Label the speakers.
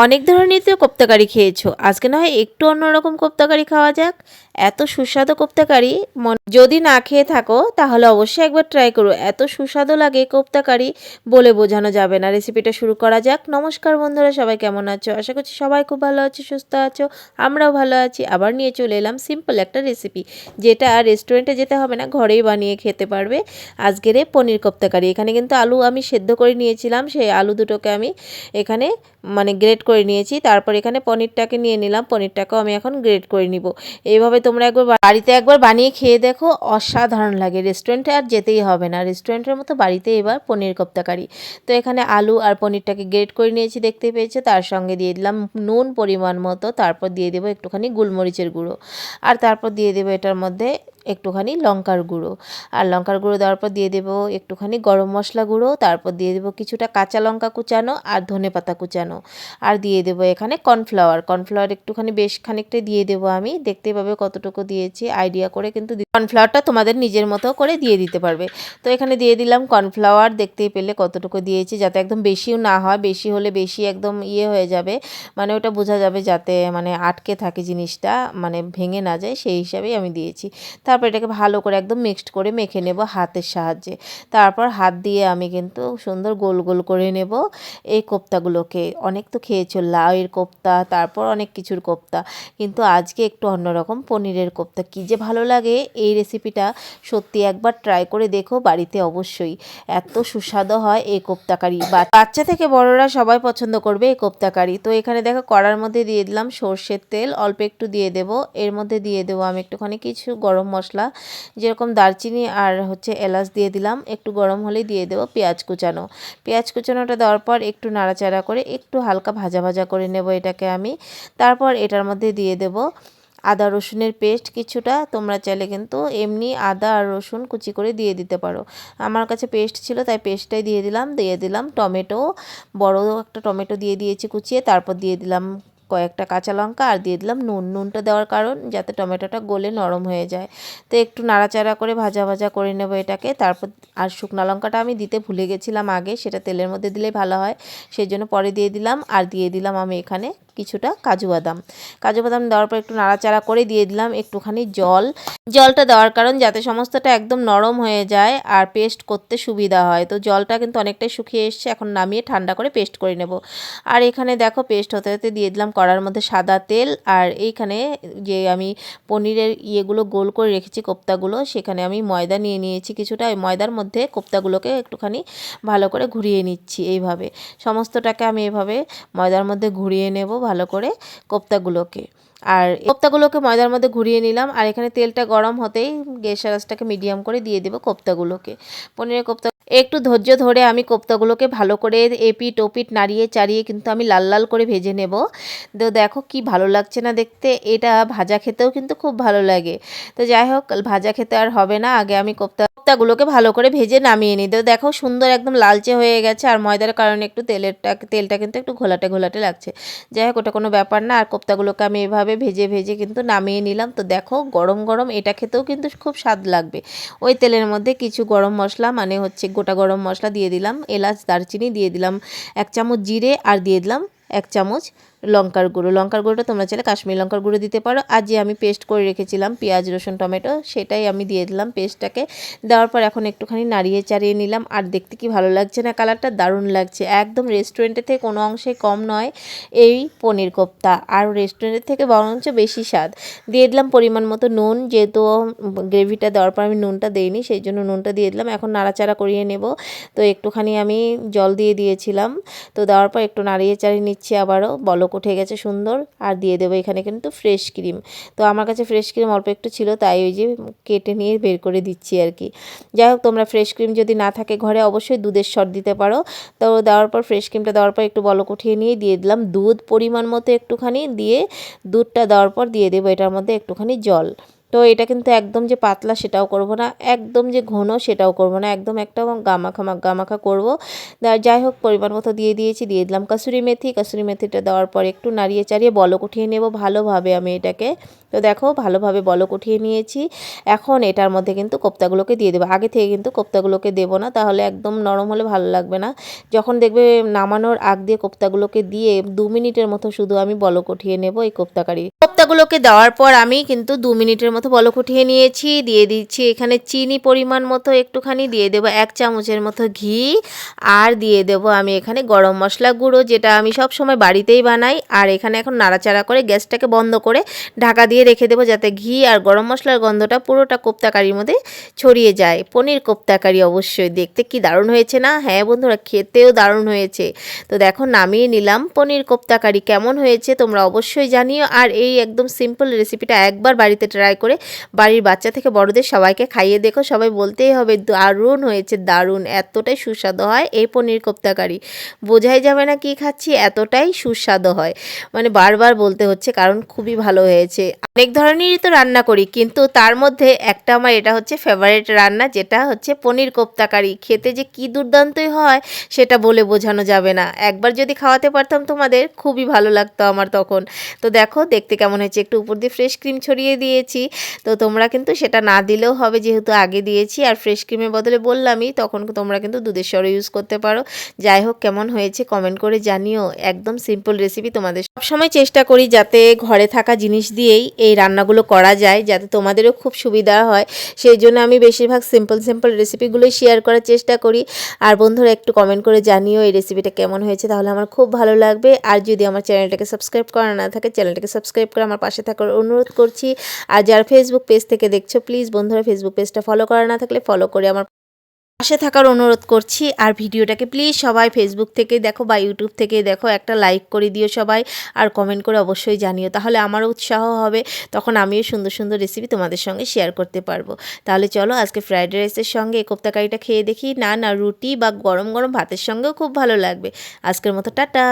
Speaker 1: অনেক ধরনের তো কোপ্তা কারি খেয়েছো, আজকে না হয় একটু অন্যরকম কোপ্তা কারি খাওয়া যাক। এত সুস্বাদু কোপ্তা কারি যদি না খেয়ে থাকো তাহলে অবশ্যই একবার ট্রাই করো। এত সুস্বাদু লাগে কোপ্তা কারি, বলে বোঝানো যাবে না। রেসিপিটা শুরু করা যাক। নমস্কার বন্ধুরা, সবাই কেমন আছো? আশা করছি সবাই খুব ভালো আছো, সুস্থ আছো। আমরাও ভালো আছি। আবার নিয়ে চলে এলাম সিম্পল একটা রেসিপি, যেটা রেস্টুরেন্টে যেতে হবে না, ঘরেই বানিয়ে খেতে পারবে। আজকের পনির কোপ্তা কারি। এখানে কিন্তু আলু আমি সেদ্ধ করে নিয়েছিলাম, সেই আলু দুটোকে আমি এখানে গ্রেট করে নিয়েছি। তারপর এখানে পনিরটাকে নিয়ে নিলাম, পনিরটাকেও আমি এখন গ্রেট করে নিব। এইভাবে তোমরা একবার বাড়িতে একবার বানিয়ে খেয়ে দেখো, অসাধারণ লাগে। রেস্টুরেন্টে আর যেতেই হবে না, রেস্টুরেন্টের মতো বাড়িতে এবার পনির কোপ্তা কারি। তো এখানে আলু আর পনিরটাকে গ্রেট করে নিয়েছি, দেখতে পেয়েছো। তার সঙ্গে দিয়ে দিলাম নুন পরিমাণ মতো, তারপর দিয়ে দেবো একটুখানি গোলমরিচের গুঁড়ো, আর তারপর দিয়ে দেবো এটার মধ্যে একটুখানি লঙ্কার গুঁড়ো। আর লঙ্কার গুঁড়ো দেওয়ার পর দিয়ে দেবো একটুখানি গরম মশলা গুঁড়ো, তারপর দিয়ে দেবো কিছুটা কাঁচা লঙ্কা কুচানো আর ধনেপাতা কুচানো, আর দিয়ে দেবো এখানে কর্নফ্লাওয়ার। কর্নফ্লাওয়ার একটুখানি বেশ খানিকটা দিয়ে দেবো আমি, দেখতেই পাবে কতটুকু দিয়েছি, আইডিয়া করে কিন্তু কর্নফ্লাওয়ারটা তোমাদের নিজের মতো করে দিয়ে দিতে পারবে। তো এখানে দিয়ে দিলাম কর্নফ্লাওয়ার, দেখতেই পেলে কতটুকু দিয়েছি, যাতে একদম বেশিও না হয়। বেশি হলে বেশি একদম হয়ে যাবে, ওটা বোঝা যাবে যাতে আটকে থাকে জিনিসটা, ভেঙে না যায়, সেই হিসাবেই আমি দিয়েছি। তারপর এটাকে ভালো করে একদম মিক্সড করে মেখে নেব হাতের সাহায্যে। তারপর হাত দিয়ে আমি কিন্তু সুন্দর গোল গোল করে নেব এই কোপ্তাগুলোকে। অনেক তো খেয়েছো লাউয়ের কোপ্তা, তারপর অনেক কিছুর কোপ্তা, কিন্তু আজকে একটু অন্যরকম পনিরের কোপ্তা। কী যে ভালো লাগে এই রেসিপিটা, সত্যি একবার ট্রাই করে দেখো বাড়িতে অবশ্যই। এত সুস্বাদু হয় এই কোপ্তা কারি, বাচ্চা থেকে বড়রা সবাই পছন্দ করবে এই কোপ্তা কারি। তো এখানে দেখো কড়ার মধ্যে দিয়ে দিলাম সর্ষের তেল, অল্প একটু দিয়ে দেবো। এর মধ্যে দিয়ে দেবো আমি একটুখানি কিছু গরম মশলা, যেরকম দারচিনি আর এলাচ দিয়ে দিলাম। একটু গরম হলেই দিয়ে দেবো পেঁয়াজ কুচানো। পেঁয়াজ কুচানোটা দেওয়ার পর একটু নাড়াচাড়া করে একটু হালকা ভাজা ভাজা করে নেব এটাকে আমি। তারপর এটার মধ্যে দিয়ে দেব আদা রসুনের পেস্ট কিছুটা। তোমরা চাইলে কিন্তু এমনি আদা আর রসুন কুচি করে দিয়ে দিতে পারো। আমার কাছে পেস্ট ছিল তাই পেস্টটাই দিয়ে দিলাম টমেটো, বড় একটা টমেটো দিয়ে দিয়েছি কুচিয়ে। তারপর দিয়ে দিলাম কয়েকটা কাঁচা লঙ্কা, আর দিয়ে দিলাম নুনটা দেওয়ার কারণ যাতে টমেটোটা গলে নরম হয়ে যায়। তো একটু নাড়াচাড়া করে ভাজা ভাজা করে নেব এটাকে। তারপর আর শুকনো লঙ্কাটা আমি দিতে ভুলে গেছিলাম আগে, সেটা তেলের মধ্যে দিলেই ভালো হয়, সেই জন্য পরে দিয়ে দিলাম। আর দিয়ে দিলাম আমি এখানে কিছুটা কাজু বাদাম। কাজু বাদাম দেওয়ার পর একটু নাড়াচাড়া করে দিয়ে দিলাম একটুখানি জল। জলটা দেওয়ার কারণ যাতে সমস্তটা একদম নরম হয়ে যায় আর পেস্ট করতে সুবিধা হয়। তো জলটা কিন্তু অনেকটাই শুকিয়ে এসছে, এখন নামিয়ে ঠান্ডা করে পেস্ট করে নেব। আর এখানে দেখো পেস্ট হতে হতে দিয়ে দিলাম কড়ার মধ্যে সাদা তেল। আর এইখানে যে আমি পনিরের ইয়েগুলো গোল করে রেখেছি কোপ্তাগুলো, সেখানে আমি ময়দা নিয়ে নিয়েছি কিছুটা। ওই ময়দার মধ্যে কোপ্তাগুলোকে একটুখানি ভালো করে ঘুরিয়ে নিচ্ছি। এইভাবে সমস্তটাকে আমি এভাবে ময়দার মধ্যে ঘুরিয়ে নেব ভালো করে কোপ্তাগুলোকে। আর কোপ্তাগুলোকে ময়দার মধ্যে ঘুরিয়ে নিলাম। আর এখানে তেলটা গরম হতেই গ্যাসের আঁচটাকে মিডিয়াম করে দিয়ে দেবো কোপ্তাগুলোকে। পনিরের কোপ্তা একটু ধৈর্য ধরে আমি কোপ্তাগুলোকে ভালো করে এপিট ওপিট নাড়িয়ে চাড়িয়ে কিন্তু আমি লাল লাল করে ভেজে নেব। তো দেখো কি ভালো লাগছে না দেখতে, এটা ভাজা খেতেও কিন্তু খুব ভালো লাগে। তো যাই হোক, ভাজা খেতে আর হবে না, আগে আমি কোপ্তাগুলোকে ভালো করে ভেজে নামিয়ে নিই। তো দেখো সুন্দর একদম লালচে হয়ে গেছে, আর ময়দার কারণে একটু তেলটা কিন্তু একটু ঘোলাটে ঘোলাটে লাগছে। যাই হোক, ওটা কোনো ব্যাপার না। আর কোপ্তাগুলোকে আমি এভাবে ভেজে ভেজে কিন্তু নামিয়ে নিলাম। তো দেখো গরম গরম এটা খেতেও কিন্তু খুব স্বাদ লাগবে। ওই তেলের মধ্যে কিছু গরম মশলা গোটা গরম মশলা দিয়ে দিলাম, এলাচ দারচিনি দিয়ে দিলাম 1 চামচ জিরে, আর দিয়ে দিলাম 1 চামচ লঙ্কার গুঁড়ো। লঙ্কার গুঁড়োটা তোমরা চাইলে কাশ্মীরি লঙ্কার গুঁড়ো দিতে পারো। আর যে আমি পেস্ট করে রেখেছিলাম পেঁয়াজ রসুন টমেটো, সেটাই আমি দিয়ে দিলাম পেস্টটাকে। দেওয়ার পর এখন একটুখানি নাড়িয়ে চাড়িয়ে নিলাম। আর দেখতে কি ভালো লাগছে না, কালারটা দারুণ লাগছে, একদম রেস্টুরেন্টের থেকে কোনো অংশে কম নয় এই পনির কোপ্তা, আর রেস্টুরেন্টের থেকে বরঞ্চ বেশি স্বাদ। দিয়ে দিলাম পরিমাণ মতো নুন, যেহেতু গ্রেভিটা দেওয়ার পর আমি নুনটা দিইনি, সেই জন্য নুনটা দিয়ে দিলাম। এখন নাড়াচাড়া করিয়ে নেব। তো একটুখানি আমি জল দিয়ে দিয়েছিলাম, তো দেওয়ার পর একটু নাড়িয়ে চাড়িয়ে নিচ্ছি, আবারও বলক উঠে গেছে সুন্দর। আর দিয়ে দেবো এখানে কিন্তু ফ্রেশ ক্রিম। তো আমার কাছে ফ্রেশ ক্রিম অল্প একটু ছিল, তাই ওই যে কেটে নিয়ে বের করে দিচ্ছি আর কি। যাই হোক, তোমরা ফ্রেশ ক্রিম যদি না থাকে ঘরে, অবশ্যই দুধের সর দিতে পারো। তো দেওয়ার পর ফ্রেশ ক্রিমটা দেওয়ার পর একটু বলক উঠিয়ে নিয়ে দিয়ে দিলাম দুধ পরিমাণ মতো একটুখানি, দিয়ে দুধটা দেওয়ার পর দিয়ে দেবো এটার মধ্যে একটুখানি জল। তো এটা কিন্তু একদম যে পাতলা সেটাও করব না, একদম যে ঘন সেটাও করব না, একদম একটা গামাখা করব। যাই হোক পরিমাণ মতো দিয়ে দিয়েছি, দিয়ে দিলাম কাসুরি মেথিটা দেওয়ার পর একটু নাড়িয়ে চাড়িয়ে বলক উঠিয়ে নেব ভালোভাবে আমি এটাকে। তো দেখো ভালোভাবে বলক উঠিয়ে নিয়েছি। এখন এটার মধ্যে কিন্তু কোপ্তাগুলোকে দিয়ে দেবো। আগে থেকে কিন্তু কোপ্তাগুলোকে দেবো না, তাহলে একদম নরম হলে ভালো লাগবে না। যখন দেখবে নামানোর আগ দিয়ে কোপ্তাগুলোকে দিয়ে 2 মিনিটের মতো শুধু আমি বলক উঠিয়ে নেব এই কোপ্তাগুলোকে দেওয়ার পর আমি কিন্তু 2 মিনিটের মতো বলক উঠিয়ে নিয়েছি। দিয়ে দিচ্ছি এখানে চিনি পরিমাণ মতো একটুখানি, দিয়ে দেবো 1 চামচের মতো ঘি, আর দিয়ে দেব আমি এখানে গরম মশলা গুঁড়ো, যেটা আমি সব সময় বাড়িতেই বানাই। আর এখানে এখন নাড়াচাড়া করে গ্যাসটাকে বন্ধ করে ঢাকা দিয়ে রেখে দেবো, যাতে ঘি আর গরম মশলার গন্ধটা পুরোটা কোপ্তা কারির মধ্যে ছড়িয়ে যায়। পনির কোপ্তা কারি অবশ্যই দেখতে কি দারুণ হয়েছে না? হ্যাঁ বন্ধুরা, খেতেও দারুণ হয়েছে। তো দেখো নামিয়ে নিলাম পনির কোপ্তা কারি। কেমন হয়েছে তোমরা অবশ্যই জানিও। আর এই একদম সিম্পল রেসিপিটা একবার বাড়িতে ট্রাই করে বাড়ির বাচ্চা থেকে বড়দের সবাইকে খাইয়ে দেখো, সবাই বলতেই হবে দারুণ হয়েছে, দারুণ। এতটাই সুস্বাদু হয় এই পনির কোপ্তা কারি, বোঝাই যাবে না কি খাচ্ছি, এতটাই সুস্বাদু হয়। মানে বারবার বলতে হচ্ছে কারণ খুবই ভালো হয়েছে। অনেক ধরনেরই তো রান্না করি, কিন্তু তার মধ্যে একটা আমার এটা হচ্ছে ফেভারিট রান্না, যেটা হচ্ছে পনির কোপ্তা কারি। খেতে যে কি দুর্দান্তই হয় সেটা বলে বোঝানো যাবে না। একবার যদি খাওয়াতে পারতাম তোমাদের, খুবই ভালো লাগতো আমার তখন। তো দেখো দেখতে কেমন হয়েছে, একটু উপর দিয়ে ফ্রেশ ক্রিম ছড়িয়ে দিয়েছি। তো তোমরা কিন্তু সেটা না দিলেও হবে, যেহেতু আগে দিয়েছি। আর ফ্রেশ ক্রিমের বদলে বললামই, তখন তোমরা কিন্তু দুধের সরও ইউজ করতে পারো। যাই হোক কেমন হয়েছে কমেন্ট করে জানিও। একদম সিম্পল রেসিপি, তোমাদের সবসময় চেষ্টা করি যাতে ঘরে থাকা জিনিস দিয়েই এই রান্নাগুলো করা যায়, যাতে তোমাদেরও খুব সুবিধা হয়। সেই জন্য আমি বেশিরভাগ সিম্পল রেসিপিগুলোই শেয়ার করার চেষ্টা করি। আর বন্ধুরা একটু কমেন্ট করে জানিও এই রেসিপিটা কেমন হয়েছে, তাহলে আমার খুব ভালো লাগবে। আর যদি আমার চ্যানেলটাকে সাবস্ক্রাইব করা না থাকে, চ্যানেলটাকে সাবস্ক্রাইব করে আমার পাশে থাকার অনুরোধ করছি। আর যারা ফেসবুক পেজ থেকে দেখছো, প্লিজ বন্ধুরা ফেসবুক পেজটা ফলো করা না থাকলে ফলো করে আমার পাশে থাকার অনুরোধ করছি। আর ভিডিওটাকে প্লিজ সবাই ফেসবুক থেকে দেখো বা ইউটিউব থেকে দেখো, একটা লাইক করে দিও সবাই। আর কমেন্ট করে অবশ্যই জানিও, তাহলে আমারও উৎসাহ হবে, তখন আমিও সুন্দর সুন্দর রেসিপি তোমাদের সঙ্গে শেয়ার করতে পারবো। তাহলে চলো আজকে ফ্রাইড রাইসের সঙ্গে এই কোপ্তা কারিটা খেয়ে দেখি। না রুটি বা গরম গরম ভাতের সঙ্গেও খুব ভালো লাগবে। আজকের মতো টাটা।